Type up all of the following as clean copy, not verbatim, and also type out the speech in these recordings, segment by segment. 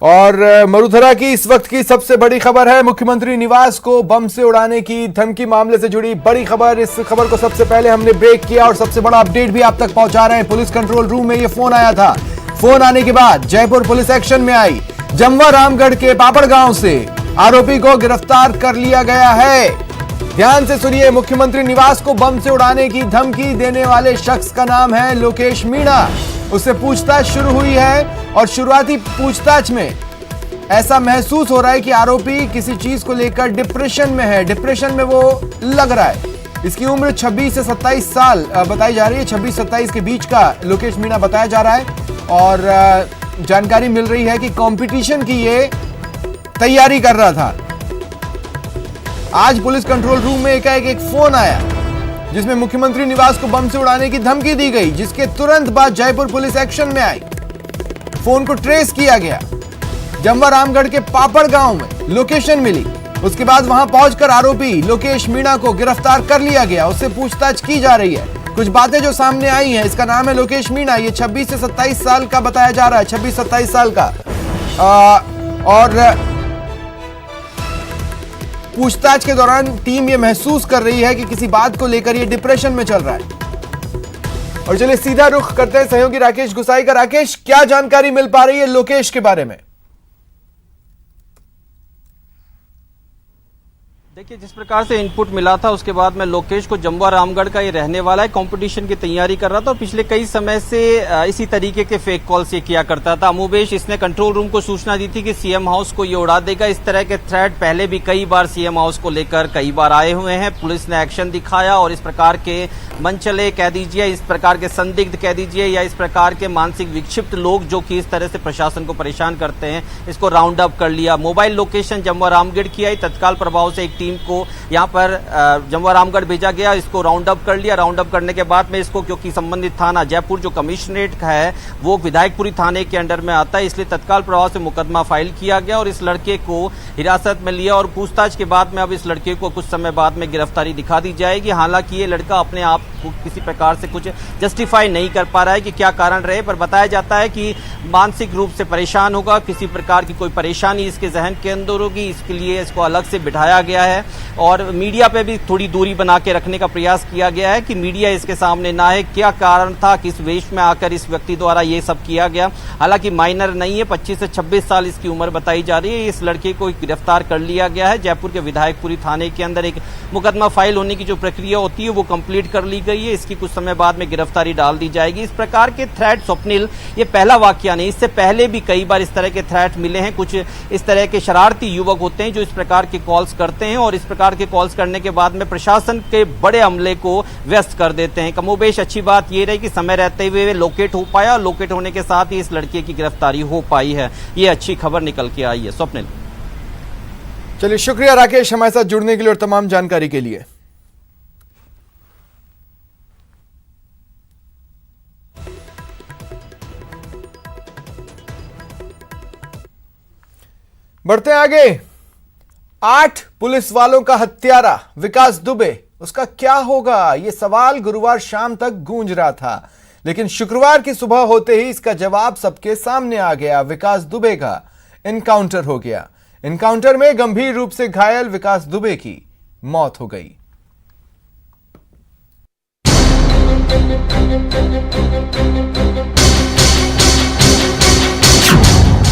और मरुधरा की इस वक्त की सबसे बड़ी खबर है, मुख्यमंत्री निवास को बम से उड़ाने की धमकी मामले से जुड़ी बड़ी खबर। इस खबर को सबसे पहले हमने ब्रेक किया और सबसे बड़ा अपडेट भी आप तक पहुंचा रहे हैं। पुलिस कंट्रोल रूम में यह फोन आया था। फोन आने के बाद जयपुर पुलिस एक्शन में आई। जमवा रामगढ़ के पापड़ गांव से आरोपी को गिरफ्तार कर लिया गया है। ध्यान से सुनिए, मुख्यमंत्री निवास को बम से उड़ाने की धमकी देने वाले शख्स का नाम है लोकेश मीणा। उससे पूछताछ शुरू हुई है और शुरुआती पूछताछ में ऐसा महसूस हो रहा है कि आरोपी किसी चीज को लेकर डिप्रेशन में है। डिप्रेशन में वो लग रहा है। इसकी उम्र 26 से 27 साल बताई जा रही है। 26-27 के बीच का लोकेश मीणा बताया जा रहा है और जानकारी मिल रही है कि कंपटीशन की ये तैयारी कर रहा था। आज पुलिस कंट्रोल रूम में एकाएक एक फोन आया जिसमें मुख्यमंत्री निवास को बम से उड़ाने की धमकी दी गई, जिसके तुरंत बाद जयपुर पुलिस एक्शन में आई। फोन को ट्रेस किया गया। जमवा रामगढ़ के पापड़ गांव में लोकेशन मिली। उसके बाद वहां पहुंचकर आरोपी लोकेश मीणा को गिरफ्तार कर लिया गया। उससे पूछताछ की जा रही है। कुछ बातें जो सामने आई हैं, इसका नाम है लोकेश मीणा। ये 26 से 27 साल का बताया जा रहा है, 26-27 साल का। और पूछताछ के दौरान टीम ये महसूस कर रही है कि किसी बात को लेकर ये डिप्रेशन में चल रहा है। और चलिए सीधा रुख करते हैं सहयोगी राकेश गुसाई का। राकेश, क्या जानकारी मिल पा रही है लोकेश के बारे में? देखिए, जिस प्रकार से इनपुट मिला था उसके बाद में लोकेश को जमवा रामगढ़ का ये रहने वाला है, कंपटीशन की तैयारी कर रहा था और पिछले कई समय से इसी तरीके के फेक कॉल्स ये किया करता था। अमुवेश इसने कंट्रोल रूम को सूचना दी थी कि सीएम हाउस को ये उड़ा देगा। इस तरह के थ्रेट पहले भी कई बार सीएम हाउस को लेकर कई बार आए हुए हैं। पुलिस ने एक्शन दिखाया और इस प्रकार के मनचले कह दीजिए, इस प्रकार के संदिग्ध कह दीजिए, या इस प्रकार के मानसिक विक्षिप्त लोग जो कि इस तरह से प्रशासन को परेशान करते हैं, इसको राउंड अप कर लिया। मोबाइल लोकेशन जमवा रामगढ़ की आई। तत्काल प्रभाव से एक टीम को यहां पर जमवा रामगढ़ भेजा गया। इसको राउंड अप कर लिया। राउंड अप करने के बाद में इसको, क्योंकि संबंधित थाना जयपुर जो कमिश्नरेट का है वो विधायकपुरी थाने के अंडर में आता है, इसलिए तत्काल प्रभाव से मुकदमा फाइल किया गया और इस लड़के को हिरासत में लिया। और पूछताछ के बाद में अब इस लड़के को कुछ समय बाद में गिरफ्तारी दिखा दी जाएगी। हालांकि ये लड़का अपने आप को किसी प्रकार से कुछ जस्टिफाई नहीं कर पा रहा है कि क्या कारण रहे, पर बताया जाता है कि मानसिक रूप से परेशान होगा, किसी प्रकार की कोई परेशानी इसके जहन के अंदर होगी, इसके लिए इसको अलग से बिठाया गया है। और मीडिया पे भी थोड़ी दूरी बना के रखने का प्रयास किया गया है कि मीडिया इसके सामने ना है। क्या कारण था, किस वेश में आकर इस व्यक्ति द्वारा ये सब किया गया। हालांकि माइनर नहीं है, 25 से 26 साल इसकी उम्र बताई जा रही है। इस लड़के को गिरफ्तार कर लिया गया है। जयपुर के विधायकपुरी थाने के अंदर एक मुकदमा फाइल होने की जो प्रक्रिया होती है वो कंप्लीट कर ली गई है। इसकी कुछ समय बाद में गिरफ्तारी डाल दी जाएगी। इस प्रकार के थ्रेट, स्वप्निल, ये पहला वाकया नहीं, इससे पहले भी कई बार इस तरह के थ्रेट मिले हैं। कुछ इस तरह के शरारती युवक होते हैं जो इस प्रकार के कॉल्स करते हैं और इस प्रकार के कॉल्स करने के बाद में प्रशासन के बड़े अमले को व्यस्त कर देते हैं। कमोबेश अच्छी बात यह रही कि समय रहते हुए लोकेट हो पाया और लोकेट होने के साथ ही इस लड़के की गिरफ्तारी हो पाई है। ये अच्छी खबर निकल के आई है। स्वप्निल, चलिए शुक्रिया राकेश हमारे साथ जुड़ने के लिए और तमाम जानकारी के लिए। बढ़ते आगे। 8 पुलिस वालों का हत्यारा विकास दुबे, उसका क्या होगा, यह सवाल गुरुवार शाम तक गूंज रहा था, लेकिन शुक्रवार की सुबह होते ही इसका जवाब सबके सामने आ गया। विकास दुबे का एनकाउंटर हो गया। एनकाउंटर में गंभीर रूप से घायल विकास दुबे की मौत हो गई।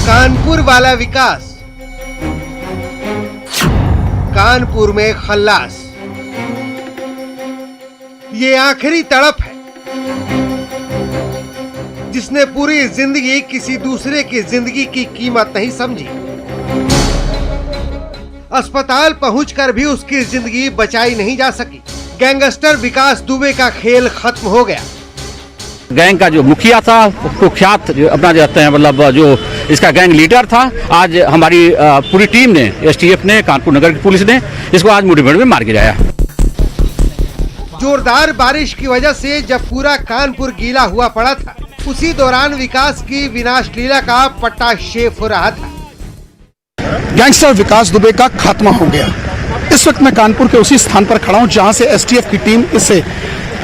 कानपुर वाला विकास कानपुर में खल्लास, ये आखिरी तड़प है जिसने पूरी जिंदगी किसी दूसरे की जिंदगी की कीमत नहीं समझी। अस्पताल पहुंचकर भी उसकी जिंदगी बचाई नहीं जा सकी। गैंगस्टर विकास दुबे का खेल खत्म हो गया। गैंग का जो मुखिया था, कुख्यात अपना जाते हैं, मतलब जो इसका गैंग लीडर था, आज हमारी पूरी टीम ने, एसटीएफ ने, कानपुर नगर की पुलिस ने इसको आज मुठभेड़ में मार गिराया। जोरदार बारिश की वजह से जब पूरा कानपुर गीला हुआ पड़ा था, उसी दौरान विकास की विनाश लीला का पट्टाक्षेप हो रहा था। गैंगस्टर विकास दुबे का खात्मा हो गया। इस वक्त मैं कानपुर के उसी स्थान पर खड़ा हूं जहां से एसटीएफ की टीम इसे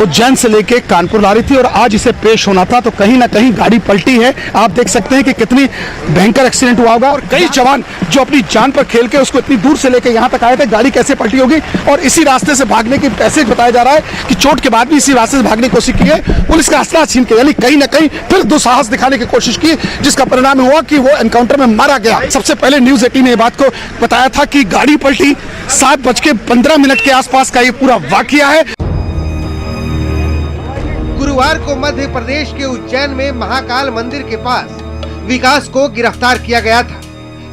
उज्जैन से लेके कानपुर ला रही थी और आज इसे पेश होना था, तो कहीं ना कहीं गाड़ी पलटी है। आप देख सकते हैं कि कितनी भयंकर एक्सीडेंट हुआ होगा और कई जवान जो अपनी जान पर खेल के उसको इतनी दूर से लेके यहाँ तक आए थे, गाड़ी कैसे पलटी होगी और इसी रास्ते से भागने की पैसे बताया जा रहा है कि चोट के बाद भी इसी रास्ते से भागने की कोशिश की है, पुलिस का असला छीन के, यानी कहीं ना कहीं फिर दुस्साहस दिखाने की कोशिश की, जिसका परिणाम हुआ कि वो एनकाउंटर में मारा गया। सबसे पहले न्यूज 18 ने बात को बताया था कि गाड़ी पलटी 7:15 के आसपास का ये पूरा वाकया है। गुरुवार को मध्य प्रदेश के उज्जैन में महाकाल मंदिर के पास विकास को गिरफ्तार किया गया था।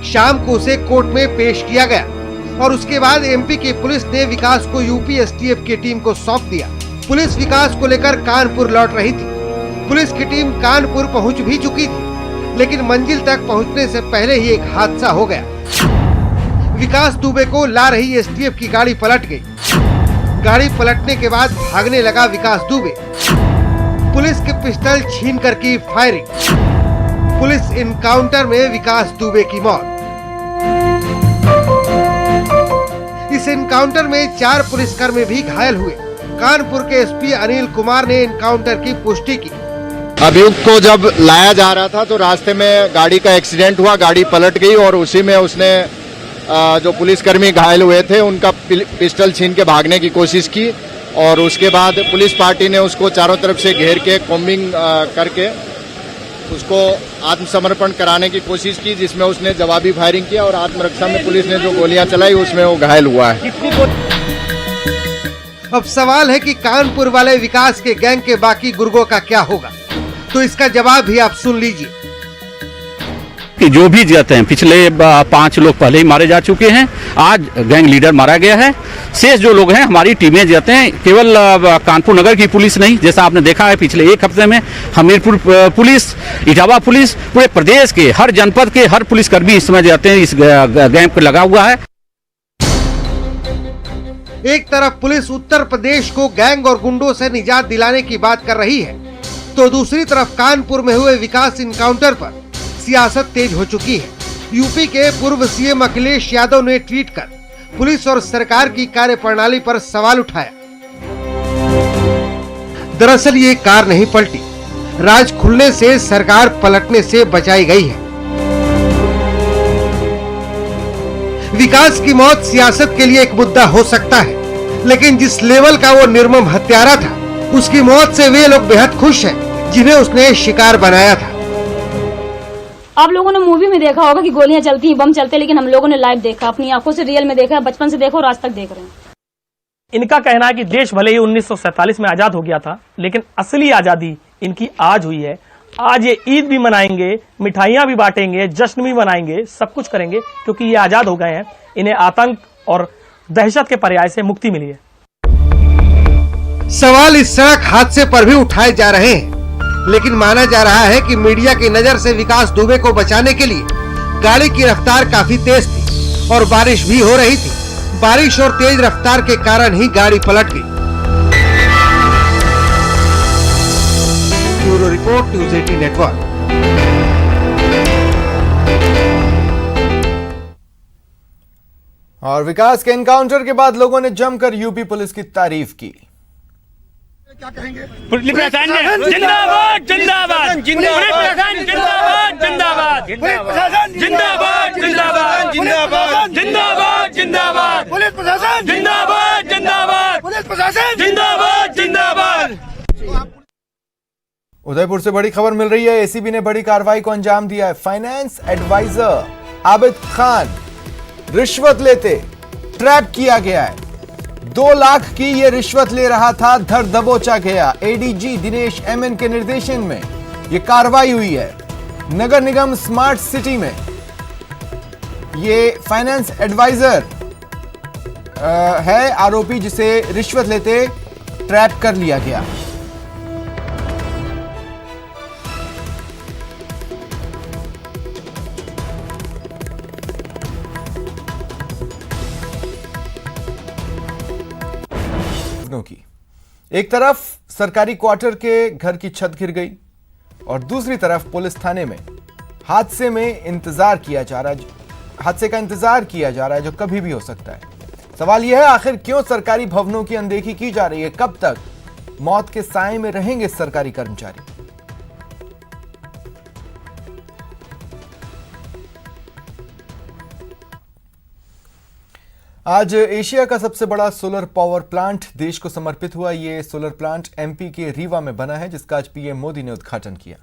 शाम को उसे कोर्ट में पेश किया गया और उसके बाद एमपी की पुलिस ने विकास को यूपी एसटीएफ की टीम को सौंप दिया। पुलिस विकास को लेकर कानपुर लौट रही थी। पुलिस की टीम कानपुर पहुंच भी चुकी थी, लेकिन मंजिल तक पहुंचने से पहले ही एक हादसा हो गया। विकास दुबे को ला रही एसटीएफ की गाड़ी पलट गई। गाड़ी पलटने के बाद भागने लगा विकास दुबे। पुलिस के पिस्टल छीनकर की फायरिंग। पुलिस इनकाउंटर में विकास दुबे की मौत। इस इनकाउंटर में 4 पुलिसकर्मी भी घायल हुए। कानपुर के एसपी अनिल कुमार ने इनकाउंटर की पुष्टि की। अभियुक्त को जब लाया जा रहा था तो रास्ते में गाड़ी का एक्सीडेंट हुआ, गाड़ी पलट गई और उसी में उसने जो पुलिसकर्मी घायल हुए थे उनका पिस्टल छीन के भागने की कोशिश की और उसके बाद पुलिस पार्टी ने उसको चारों तरफ से घेर के कॉम्बिंग करके उसको आत्मसमर्पण कराने की कोशिश की, जिसमें उसने जवाबी फायरिंग किया और आत्मरक्षा में पुलिस ने जो गोलियां चलाई उसमें वो घायल हुआ है। अब सवाल है कि कानपुर वाले विकास के गैंग के बाकी गुर्गों का क्या होगा, तो इसका जवाब भी आप सुन लीजिए। कि जो भी जाते हैं, पिछले 5 लोग पहले ही मारे जा चुके हैं, आज गैंग लीडर मारा गया है। शेष जो लोग हैं हमारी टीमें जाते हैं, केवल कानपुर नगर की पुलिस नहीं, जैसा आपने देखा है पिछले 1 हफ्ते में हमीरपुर पुलिस, इटावा पुलिस, पूरे प्रदेश के हर जनपद के हर पुलिसकर्मी इस समय जाते हैं, इस गैंग पर लगा हुआ है। एक तरफ पुलिस उत्तर प्रदेश को गैंग और गुंडों से निजात दिलाने की बात कर रही है, तो दूसरी तरफ कानपुर में हुए विकास इनकाउंटर पर सियासत तेज हो चुकी है। यूपी के पूर्व सीएम अखिलेश यादव ने ट्वीट कर पुलिस और सरकार की कार्यप्रणाली पर सवाल उठाया। दरअसल ये कार नहीं पलटी, राज खुलने से सरकार पलटने से बचाई गई है। विकास की मौत सियासत के लिए एक मुद्दा हो सकता है, लेकिन जिस लेवल का वो निर्मम हत्यारा था, उसकी मौत से वे लोग बेहद खुश हैं जिन्हें उसने शिकार बनाया था। आप लोगों ने मूवी में देखा होगा कि गोलियां चलती हैं, बम चलते हैं, लेकिन हम लोगों ने लाइव देखा, अपनी आंखों से रियल में देखा, बचपन से देखो और आज तक देख रहे हैं। इनका कहना है कि देश भले ही 1947 में आजाद हो गया था, लेकिन असली आजादी इनकी आज हुई है। आज ये ईद भी मनाएंगे, मिठाइयां भी बांटेंगे, जश्न भी मनाएंगे, सब कुछ करेंगे, क्योंकि ये आजाद हो गए हैं। इन्हें आतंक और दहशत के पर्याय से मुक्ति मिली है। सवाल इस सड़क हादसे पर भी उठाए जा रहे हैं, लेकिन माना जा रहा है कि मीडिया की नजर से विकास दुबे को बचाने के लिए गाड़ी की रफ्तार काफी तेज थी और बारिश भी हो रही थी। बारिश और तेज रफ्तार के कारण ही गाड़ी पलट गई। Bureau report, news 18 network. और विकास के एनकाउंटर के बाद लोगों ने जमकर यूपी पुलिस की तारीफ की। क्या कहेंगे? जिंदाबाद जिंदाबाद जिंदाबाद जिंदाबाद जिंदाबाद जिंदाबाद जिंदाबाद जिंदाबाद जिंदाबाद जिंदाबाद पुलिस प्रशासन जिंदाबाद जिंदाबाद पुलिस प्रशासन जिंदाबाद जिंदाबाद। उदयपुर से बड़ी खबर मिल रही है, एसीबी ने बड़ी कार्रवाई को अंजाम दिया है। फाइनेंस एडवाइजर आबिद खान रिश्वत लेते ट्रैप किया गया है। 2 लाख की ये रिश्वत ले रहा था, धर दबोचा गया। एडीजी दिनेश एमएन के निर्देशन में ये कार्रवाई हुई है। नगर निगम स्मार्ट सिटी में ये फाइनेंस एडवाइजर है आरोपी, जिसे रिश्वत लेते ट्रैप कर लिया गया। की एक तरफ सरकारी क्वार्टर के घर की छत गिर गई और दूसरी तरफ पुलिस थाने में हादसे का इंतजार किया जा रहा है जो कभी भी हो सकता है। सवाल यह है, आखिर क्यों सरकारी भवनों की अनदेखी की जा रही है? कब तक मौत के साए में रहेंगे सरकारी कर्मचारी। आज एशिया का सबसे बड़ा सोलर पावर प्लांट देश को समर्पित हुआ। ये सोलर प्लांट एमपी के रीवा में बना है, जिसका आज पीएम मोदी ने उद्घाटन किया।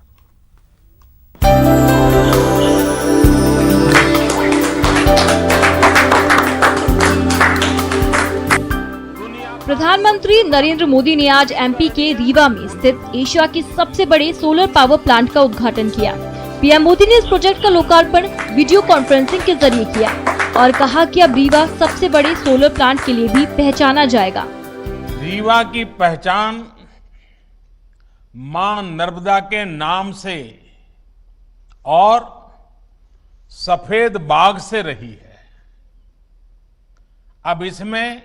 प्रधानमंत्री नरेंद्र मोदी ने आज एमपी के रीवा में स्थित एशिया के सबसे बड़े सोलर पावर प्लांट का उद्घाटन किया। पीएम मोदी ने इस प्रोजेक्ट का लोकार्पण वीडियो कॉन्फ्रेंसिंग के जरिए किया और कहा कि अब रीवा सबसे बड़े सोलर प्लांट के लिए भी पहचाना जाएगा। रीवा की पहचान मां नर्मदा के नाम से और सफेद बाग से रही है। अब इसमें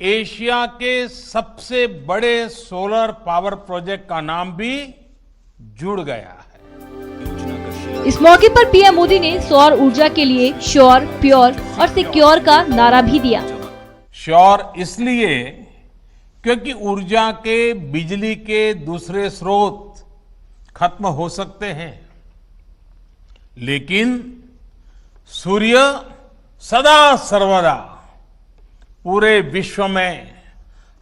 एशिया के सबसे बड़े सोलर पावर प्रोजेक्ट का नाम भी जुड़ गया है। इस मौके पर पीएम मोदी ने सौर ऊर्जा के लिए श्योर, प्योर और सिक्योर का नारा भी दिया। श्योर इसलिए क्योंकि ऊर्जा के, बिजली के दूसरे स्रोत खत्म हो सकते हैं, लेकिन सूर्य सदा सर्वदा पूरे विश्व में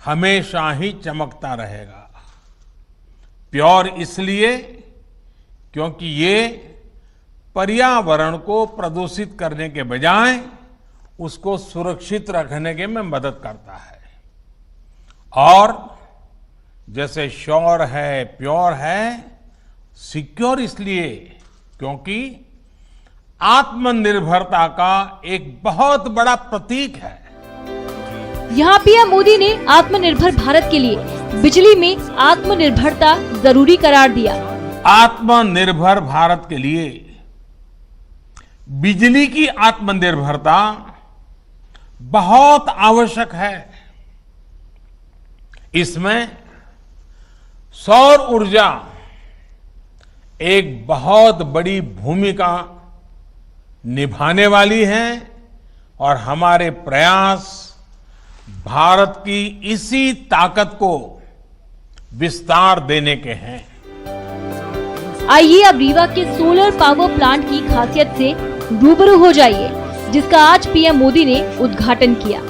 हमेशा ही चमकता रहेगा। प्योर इसलिए क्योंकि ये पर्यावरण को प्रदूषित करने के बजाय उसको सुरक्षित रखने के में मदद करता है। और जैसे श्योर है, प्योर है, सिक्योर इसलिए क्योंकि आत्मनिर्भरता का एक बहुत बड़ा प्रतीक है। यहाँ पीएम मोदी ने आत्मनिर्भर भारत के लिए बिजली में आत्मनिर्भरता जरूरी करार दिया। आत्मनिर्भर भारत के लिए बिजली की आत्मनिर्भरता बहुत आवश्यक है। इसमें सौर ऊर्जा एक बहुत बड़ी भूमिका निभाने वाली है और हमारे प्रयास भारत की इसी ताकत को विस्तार देने के हैं। आइए अब रीवा के सोलर पावर प्लांट की खासियत से रूबरू हो जाइए, जिसका आज पीएम मोदी ने उद्घाटन किया।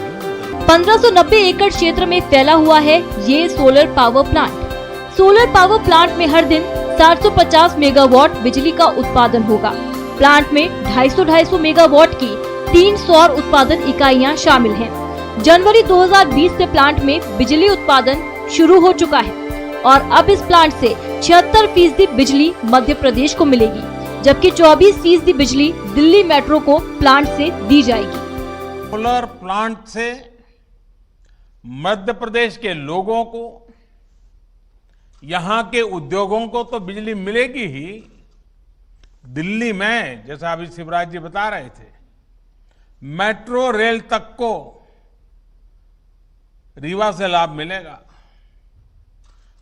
1590 एकड़ क्षेत्र में फैला हुआ है ये solar power plant. Solar power plant में हर दिन 750 मेगावाट बिजली का उत्पादन होगा। प्लांट में 250 मेगावाट की 3 सौर उत्पादन इकाइयां शामिल हैं। जनवरी 2020 से प्लांट में बिजली उत्पादन शुरू हो चुका है और अब इस प्लांट से 76% बिजली मध्य प्रदेश को मिलेगी, जबकि 24% बिजली दिल्ली मेट्रो को प्लांट से दी जाएगी। सोलर प्लांट से मध्य प्रदेश के लोगों को, यहाँ के उद्योगों को तो बिजली मिलेगी ही, दिल्ली में जैसा अभी शिवराज जी बता रहे थे, मेट्रो रेल तक को रीवा से लाभ मिलेगा।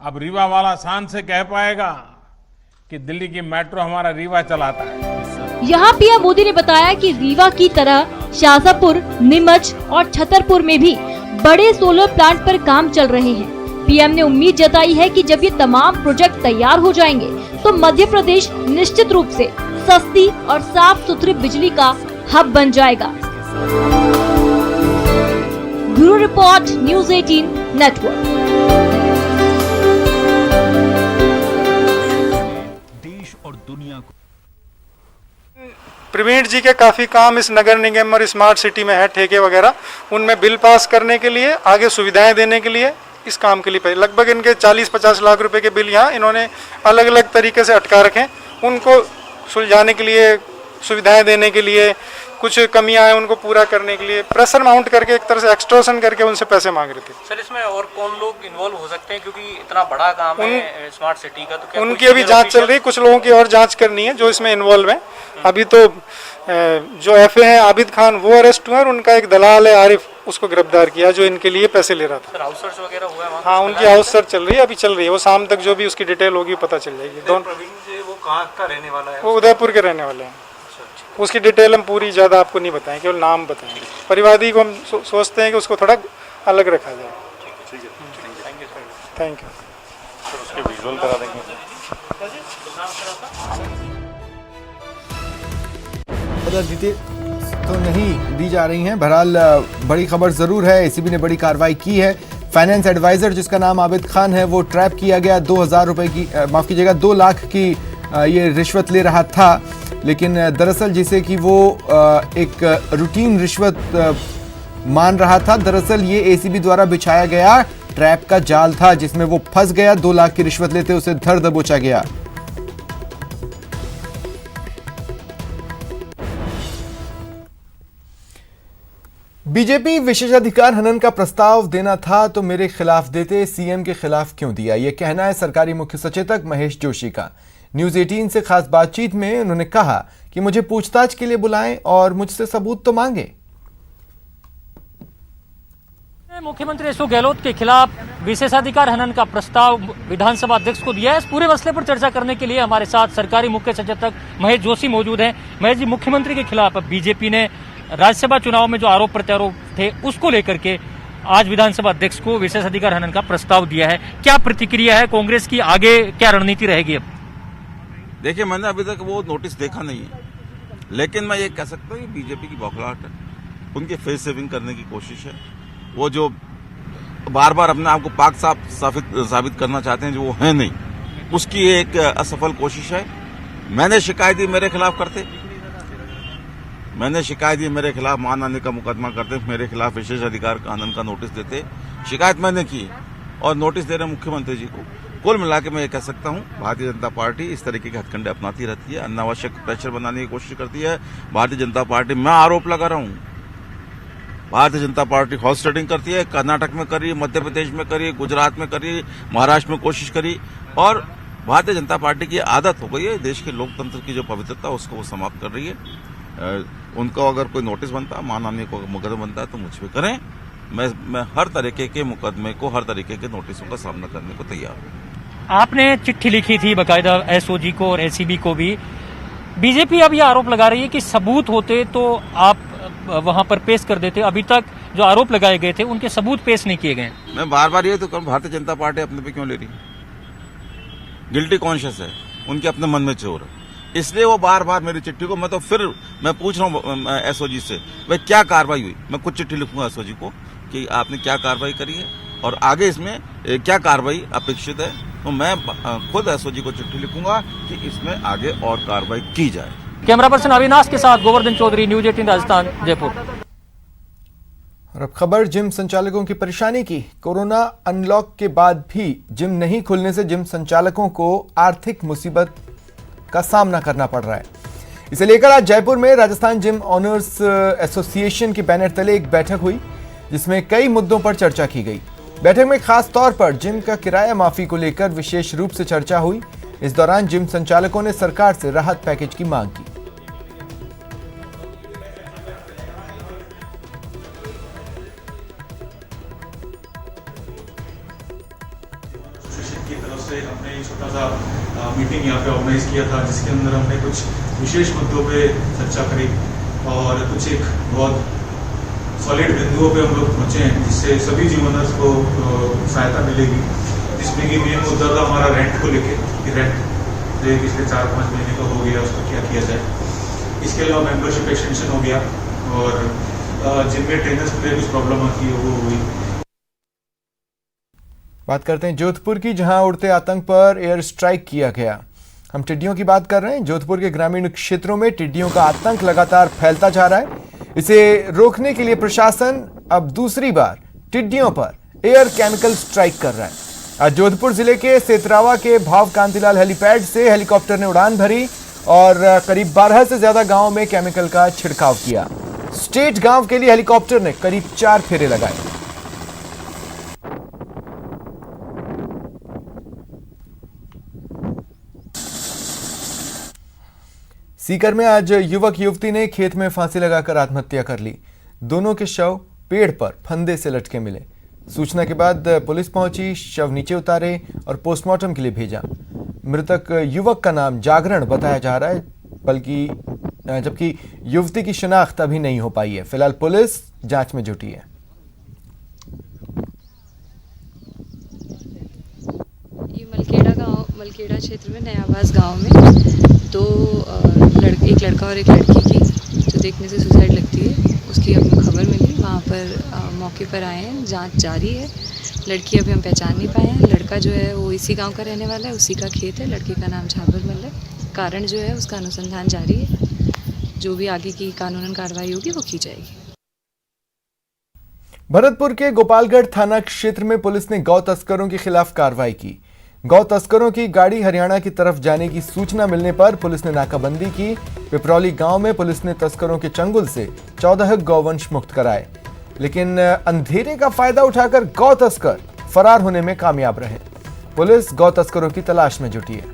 अब रीवा वाला शान से कह पाएगा कि दिल्ली की मेट्रो हमारा रीवा चलाता है। यहाँ पीएम मोदी ने बताया कि रीवा की तरह शाजापुर, नीमच और छतरपुर में भी बड़े सोलर प्लांट पर काम चल रहे हैं। पीएम ने उम्मीद जताई है कि जब ये तमाम प्रोजेक्ट तैयार हो जाएंगे तो मध्य प्रदेश निश्चित रूप से सस्ती और साफ सुथरी बिजली का हब बन जाएगा। Bureau report, news 18 network. देश और दुनिया को प्रवीण जी के काफ़ी काम इस नगर निगम और स्मार्ट सिटी में है, ठेके वगैरह, उनमें बिल पास करने के लिए, आगे सुविधाएं देने के लिए, इस काम के लिए लगभग इनके 40-50 लाख रुपए के बिल यहाँ इन्होंने अलग अलग तरीके से अटका रखे हैं। उनको सुलझाने के लिए, सुविधाएं देने के लिए, कुछ कमियां हैं उनको पूरा करने के लिए प्रेशर माउंट करके एक तरह से एक्सटॉर्शन करके उनसे पैसे मांग रहे थे। सर, इसमें और कौन लोग इन्वॉल्व हो सकते हैं, क्योंकि इतना बड़ा काम है स्मार्ट सिटी का, तो क्या उनकी अभी जांच चल रही है, कुछ लोगों की और जांच करनी है जो इसमें इन्वॉल्व है। अभी तो जो एफए हैं आबिद खान वो अरेस्ट हुए और उनका एक दलाल है आरिफ, उसको गिरफ्तार किया जो इनके लिए पैसे ले रहा था। सर, हाउस सर्च वगैरह हुआ है? हाँ, उनकी हाउस सर्च चल रही है, अभी चल रही है, वो शाम तक जो भी उसकी डिटेल होगी पता चल जाएगी। प्रवीण जी वो कहाँ का रहने वाला है? वो उदयपुर के रहने वाले हैं। उसकी डिटेल हम पूरी ज़्यादा आपको नहीं बताएं, केवल नाम बताएंगे। परिवादी को हम सोचते हैं कि उसको थोड़ा अलग रखा जाए। Thank you. सर उसके विजुअल करा देंगे। डिटेल तो नहीं दी जा रही हैं। बहरहाल बड़ी खबर जरूर है, एसीबी ने बड़ी कार्रवाई की है। फाइनेंस एडवाइजर जिसका नाम आबिद खान है वो ट्रैप किया गया। 2000 रुपए की माफ कीजिएगा 2 लाख की ये रिश्वत ले रहा था, लेकिन दरअसल जिसे कि वो एक रूटीन रिश्वत मान रहा था, दरअसल ये एसीबी द्वारा बिछाया गया ट्रैप का जाल था जिसमें वो फंस गया। 2 लाख की रिश्वत लेते उसे धर दबोचा गया। बीजेपी विशेषाधिकार हनन का प्रस्ताव देना था तो मेरे खिलाफ देते, सीएम के खिलाफ क्यों दिया, यह कहना है सरकारी मुख्य सचेतक महेश जोशी का। न्यूज 18 से खास बातचीत में उन्होंने कहा कि मुझे पूछताछ के लिए बुलाएं और मुझसे सबूत तो मांगे। मुख्यमंत्री अशोक गहलोत के खिलाफ विशेषाधिकार हनन का प्रस्ताव विधानसभा अध्यक्ष को दिया है। इस पूरे मसले पर चर्चा करने के लिए हमारे साथ सरकारी मुख्य सचेतक महेश जोशी मौजूद हैं। महेश जी, मुख्यमंत्री के खिलाफ बीजेपी ने राज्यसभा चुनाव में जो आरोप प्रत्यारोप थे उसको लेकर के आज विधानसभा अध्यक्ष को विशेषाधिकार हनन का प्रस्ताव दिया है, क्या प्रतिक्रिया है कांग्रेस की, आगे क्या रणनीति रहेगी? अब देखिए, मैंने अभी तक वो नोटिस देखा नहीं है, लेकिन मैं ये कह सकता हूँ कि बीजेपी की बौखलाहट है, उनकी फेस सेविंग करने की कोशिश है। वो जो बार बार अपने आप को पाक साबित करना चाहते हैं जो वो है नहीं, उसकी एक असफल कोशिश है। मैंने शिकायत दी मेरे खिलाफ करते, मैंने शिकायत दी मेरे खिलाफ मानहानि का मुकदमा करते, मेरे खिलाफ विशेषाधिकार हनन का नोटिस देते, शिकायत मैंने की और नोटिस दे रहे मुख्यमंत्री जी को। कुल मिला के मैं ये कह सकता हूँ भारतीय जनता पार्टी इस तरीके के हथकंडे अपनाती रहती है, अनावश्यक प्रेशर बनाने की कोशिश करती है। भारतीय जनता पार्टी, मैं आरोप लगा रहा हूँ, Bharatiya Janata party horse trading करती है, कर्नाटक में करी, मध्य प्रदेश में करी, गुजरात में करी, महाराष्ट्र में कोशिश करी, और भारतीय जनता पार्टी की आदत हो गई है देश के लोकतंत्र की जो पवित्रता उसको वो समाप्त कर रही है। उनको अगर कोई नोटिस बनता, मानहानि को मुकदमा बनता है तो मुझ पे करें, मैं हर तरीके के मुकदमे को, हर तरीके के नोटिसों का सामना करने को तैयार हूं। आपने चिट्ठी लिखी थी बकायदा एसओजी को और एसीबी को भी। बीजेपी अब यह आरोप लगा रही है कि सबूत होते तो आप वहां पर पेश कर देते, अभी तक जो आरोप लगाए गए थे उनके सबूत पेश नहीं किए गए। मैं बार बार ये तो कहूं, भारतीय जनता पार्टी अपने पे क्यों ले रही, गिल्टी कॉन्शियस है, उनके अपने मन में चोर है, इसलिए वो बार बार मेरी चिट्ठी को, मैं पूछ रहा हूँ एसओजी से, भाई क्या कार्रवाई हुई। मैं कुछ चिट्ठी लिखूंगा एसओजी को कि आपने क्या कार्रवाई करी है और आगे इसमें क्या कार्रवाई अपेक्षित है, तो मैं खुद एसओजी को चिट्ठी लिखूंगा कि इसमें आगे और कार्रवाई की जाए। कैमरा पर्सन अविनाश के साथ गोवर्धन चौधरी, न्यूज 18 राजस्थान, जयपुर। और अब खबर जिम संचालकों की परेशानी की। कोरोना अनलॉक के बाद भी जिम नहीं खुलने से जिम संचालकों को आर्थिक मुसीबत का सामना करना पड़ रहा है। इसे लेकर आज जयपुर में राजस्थान जिम ऑनर्स एसोसिएशन के बैनर तले एक बैठक हुई जिसमें कई मुद्दों पर चर्चा की गई। बैठक में खास तौर पर जिम का किराया माफी को लेकर विशेष रूप से चर्चा हुई। इस दौरान जिम संचालकों ने सरकार से राहत पैकेज की मांग की। की तरफ से हमने एक छोटा सा मीटिंग यहाँ पे ऑर्गेनाइज किया था जिसके अंदर हमने कुछ विशेष मुद्दों पे चर्चा करी और कुछ एक बहुत सॉलिड बिंदुओं पे हम लोग पहुंचे हैं जिससे सभी जिम ओनर्स को सहायता मिलेगी। जिसमें कि मेन मुद्दा था हमारा रेंट को लेके कि रेंट जो पिछले 4-5 महीने का हो गया उसको क्या किया जाए। इसके अलावा मेंबरशिप एक्सटेंशन हो गया और जिम में ट्रेनर्स के लिए कुछ प्रॉब्लम आती है वो हुई। बात करते हैं जोधपुर की, जहां उड़ते आतंक पर एयर स्ट्राइक किया गया। हम टिड्डियों की बात कर रहे हैं। जोधपुर के ग्रामीण क्षेत्रों में टिड्डियों का आतंक लगातार फैलता जा रहा है। इसे रोकने के लिए प्रशासन अब दूसरी बार टिड्डियों पर एयर केमिकल स्ट्राइक कर रहा है। आज जोधपुर जिले के सेतरावा के भाव कांतिलाल हेलीपैड से हेलीकॉप्टर ने उड़ान भरी और करीब 12 से ज्यादा गांवों में केमिकल का छिड़काव किया। स्टेट गांव के लिए हेलीकॉप्टर ने करीब 4 फेरे लगाए। सीकर में आज युवक युवती ने खेत में फांसी लगाकर आत्महत्या कर ली। दोनों के शव पेड़ पर फंदे से लटके मिले। सूचना के बाद पुलिस पहुंची, शव नीचे उतारे और पोस्टमार्टम के लिए भेजा। मृतक युवक का नाम जागरण बताया जा रहा है, जबकि युवती की शिनाख्त अभी नहीं हो पाई है। फिलहाल पुलिस जांच में जुटी है। मलकेड़ा क्षेत्र में नयाबास गांव में तो एक लड़का और एक लड़की की जो देखने से सुसाइड लगती है उसकी हमें खबर मिली। वहाँ पर मौके पर आए हैं, जांच जारी है। लड़की अभी हम पहचान नहीं पाए हैं। लड़का जो है वो इसी गांव का रहने वाला है, उसी का खेत है। लड़की का नाम झाबर मल है। कारण जो है उसका अनुसंधान जारी है। जो भी आगे की कानूनन कार्रवाई होगी वो की जाएगी। भरतपुर के गोपालगढ़ थाना क्षेत्र में पुलिस ने गौ तस्करों के खिलाफ कार्रवाई की। गौ तस्करों की गाड़ी हरियाणा की तरफ जाने की सूचना मिलने पर पुलिस ने नाकाबंदी की। पिपरौली गांव में पुलिस ने तस्करों के चंगुल से 14 गौवंश मुक्त कराए, लेकिन अंधेरे का फायदा उठाकर गौ तस्कर फरार होने में कामयाब रहे। पुलिस गौ तस्करों की तलाश में जुटी है।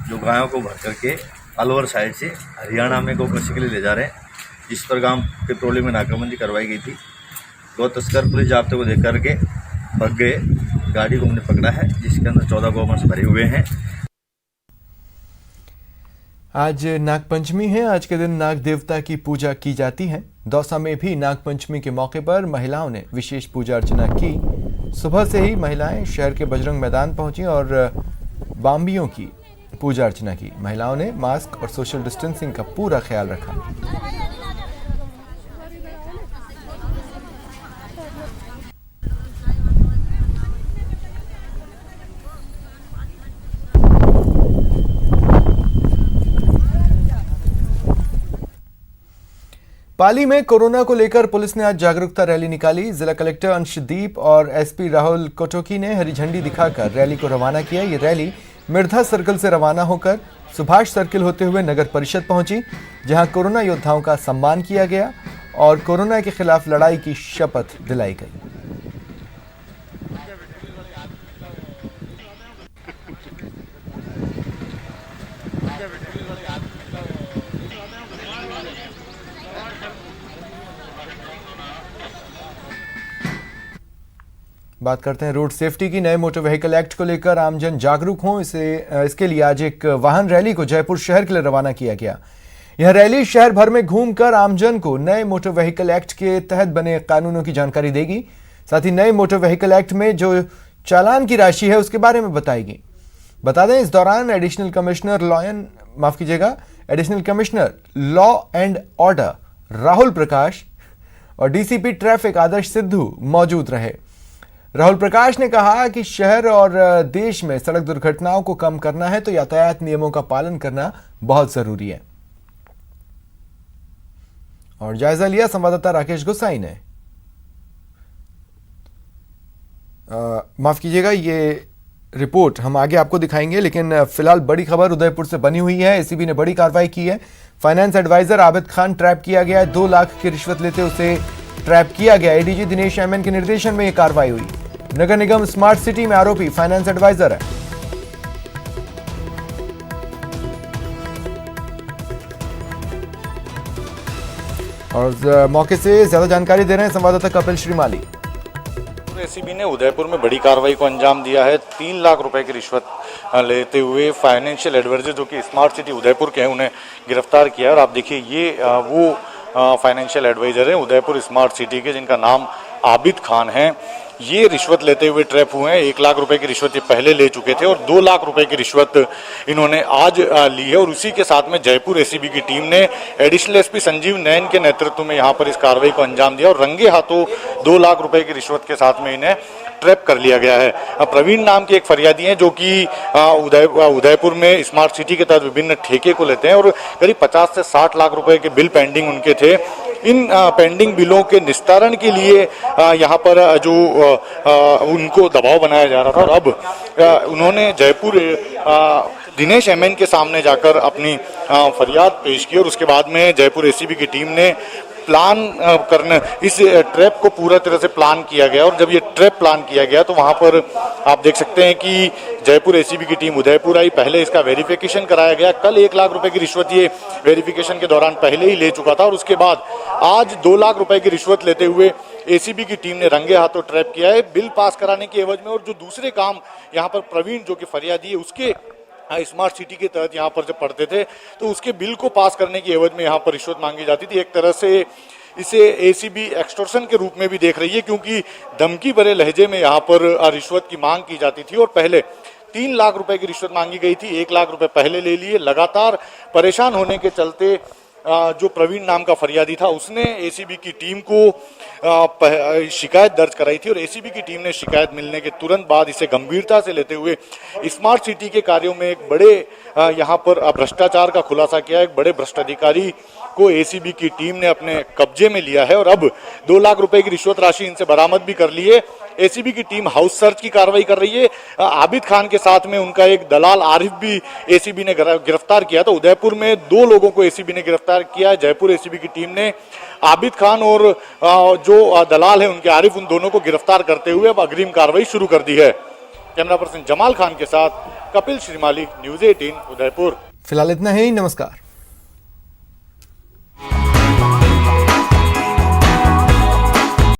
जो गायों को भर करके अलवर साइड से हरियाणा में गौ कृषि के लिए ले जा रहे हैं, जिस पर गांव पिपरौली में नाकाबंदी करवाई गई थी। गौ तस्कर पुलिस जाब्ते को देख करके भाग गए। गाड़ी को हमने पकड़ा है, जिसके अंदर 14 गौवंश भरे हुए हैं। आज नागपंचमी है। आज के दिन नाग देवता की पूजा की जाती है। दौसा में भी नागपंचमी के मौके पर महिलाओं ने विशेष पूजा अर्चना की। सुबह से ही महिलाएं शहर के बजरंग मैदान पहुंची और बाम्बियों की पूजा अर्चना की। महिलाओं ने मास्क और सोशल डिस्टेंसिंग का पूरा ख्याल रखा। पाली में कोरोना को लेकर पुलिस ने आज जागरूकता रैली निकाली। जिला कलेक्टर अंशदीप और एसपी राहुल कोटोकी ने हरी झंडी दिखाकर रैली को रवाना किया। ये रैली मिर्धा सर्कल से रवाना होकर सुभाष सर्किल होते हुए नगर परिषद पहुंची, जहां कोरोना योद्धाओं का सम्मान किया गया और कोरोना के खिलाफ लड़ाई की शपथ दिलाई गई। बात करते हैं रोड सेफ्टी की। नए मोटर व्हीकल एक्ट को लेकर आमजन जागरूक हों, इसके लिए आज एक वाहन रैली को जयपुर शहर के लिए रवाना किया गया। यह रैली शहर भर में घूमकर आमजन को नए मोटर व्हीकल एक्ट के तहत बने कानूनों की जानकारी देगी। साथ ही नए मोटर व्हीकल एक्ट में जो चालान की राशि है उसके बारे में बताएगी। बता दें, इस दौरान additional commissioner law and order Rahul Prakash और डीसीपी ट्रैफिक आदर्श सिद्धू मौजूद रहे। राहुल प्रकाश ने कहा कि शहर और देश में सड़क दुर्घटनाओं को कम करना है तो यातायात नियमों का पालन करना बहुत जरूरी है। और जायजा लिया संवाददाता राकेश गोसाई ने। माफ कीजिएगा, ये रिपोर्ट हम आगे आपको दिखाएंगे, लेकिन फिलहाल बड़ी खबर उदयपुर से बनी हुई है। एसीबी ने बड़ी कार्रवाई की है। Finance adviser Abid Khan trap किया गया है। 2 लाख की रिश्वत लेते उसे ट्रैप किया गया। एडीजी दिनेश एमएन के निर्देशन में यह कार्रवाई हुई। नगर निगम स्मार्ट सिटी में आरोपी फाइनेंस एडवाइजर है। और मौके से ज्यादा जानकारी दे रहे हैं संवाददाता कपिल श्रीमाली। एसीबी ने उदयपुर में बड़ी कार्रवाई को अंजाम दिया है। 3 लाख रुपए की रिश्वत लेते हुए फाइनेंशियल एडवाइजर जो कि स्मार्ट सिटी उदयपुर के हैं उन्हें गिरफ्तार किया। और आप देखिए, ये वो फाइनेंशियल एडवाइजर हैं उदयपुर स्मार्ट सिटी के, जिनका नाम आबिद खान है। ये रिश्वत लेते हुए ट्रैप हुए हैं। 1 लाख रुपए की रिश्वत ये पहले ले चुके थे और 2 लाख रुपए की रिश्वत इन्होंने आज ली है। और उसी के साथ में जयपुर एसीबी की टीम ने एडिशनल एसपी संजीव नैन के नेतृत्व में यहाँ पर इस कार्रवाई को अंजाम दिया और रंगे हाथों 2 लाख रुपए की रिश्वत के साथ में इन्हें ट्रैप कर लिया गया है। प्रवीण नाम के एक फरियादी हैं जो कि उदयपुर में स्मार्ट सिटी के तहत विभिन्न ठेके को लेते हैं और करीब 50 से 60 लाख रुपए के बिल पेंडिंग उनके थे। इन पेंडिंग बिलों के निस्तारण के लिए यहाँ पर जो उनको दबाव बनाया जा रहा था और अब उन्होंने जयपुर दिनेश एमएन के सामने जाकर अपनी फरियाद पेश की और उसके बाद में जयपुर एसीबी की टीम ने प्लान करने इस ट्रैप को पूरा तरह से प्लान किया गया। और जब ये ट्रैप प्लान किया गया तो वहाँ पर आप देख सकते हैं कि जयपुर एसीबी की टीम उदयपुर आई। पहले इसका वेरिफिकेशन कराया गया। कल 1 लाख रुपए की रिश्वत ये वेरिफिकेशन के दौरान पहले ही ले चुका था और उसके बाद आज 2 लाख रुपए की रिश्वत लेते हुए एसीबी की टीम ने रंगे हाथों ट्रैप किया है बिल पास कराने की एवज में। और जो दूसरे काम यहाँ पर प्रवीण जो कि फरियादी है उसके स्मार्ट सिटी के तहत यहाँ पर जब पढ़ते थे तो उसके बिल को पास करने की एवज में यहाँ पर रिश्वत मांगी जाती थी। एक तरह से इसे एसीबी एक्सटॉर्शन के रूप में भी देख रही है, क्योंकि धमकी भरे लहजे में यहाँ पर रिश्वत की मांग की जाती थी और पहले 3 लाख रुपए की रिश्वत मांगी गई थी। 1 लाख रुपए पहले ले लिए। लगातार परेशान होने के चलते जो प्रवीण नाम का फरियादी था उसने एसीबी की टीम को शिकायत दर्ज कराई थी और एसीबी की टीम ने शिकायत मिलने के तुरंत बाद इसे गंभीरता से लेते हुए स्मार्ट सिटी के कार्यों में एक बड़े यहाँ पर भ्रष्टाचार का खुलासा किया। एक बड़े भ्रष्ट अधिकारी को एसीबी की टीम ने अपने कब्जे में लिया है और अब 2 लाख रुपए की रिश्वत राशि इनसे बरामद भी कर ली है। एसीबी की टीम हाउस सर्च की कार्रवाई कर रही है। आबिद खान के साथ में उनका एक दलाल आरिफ भी एसीबी ने गिरफ्तार किया। तो उदयपुर में 2 लोगों को एसीबी ने गिरफ्तार किया। जयपुर एसीबी की टीम ने आबिद खान और जो दलाल है उनके आरिफ, उन दोनों को गिरफ्तार करते हुए अब अग्रिम कार्रवाई शुरू कर दी है। कैमरा पर्सन जमाल खान के साथ कपिल श्रीमाली, न्यूज 18 उदयपुर। फिलहाल इतना ही। नमस्कार।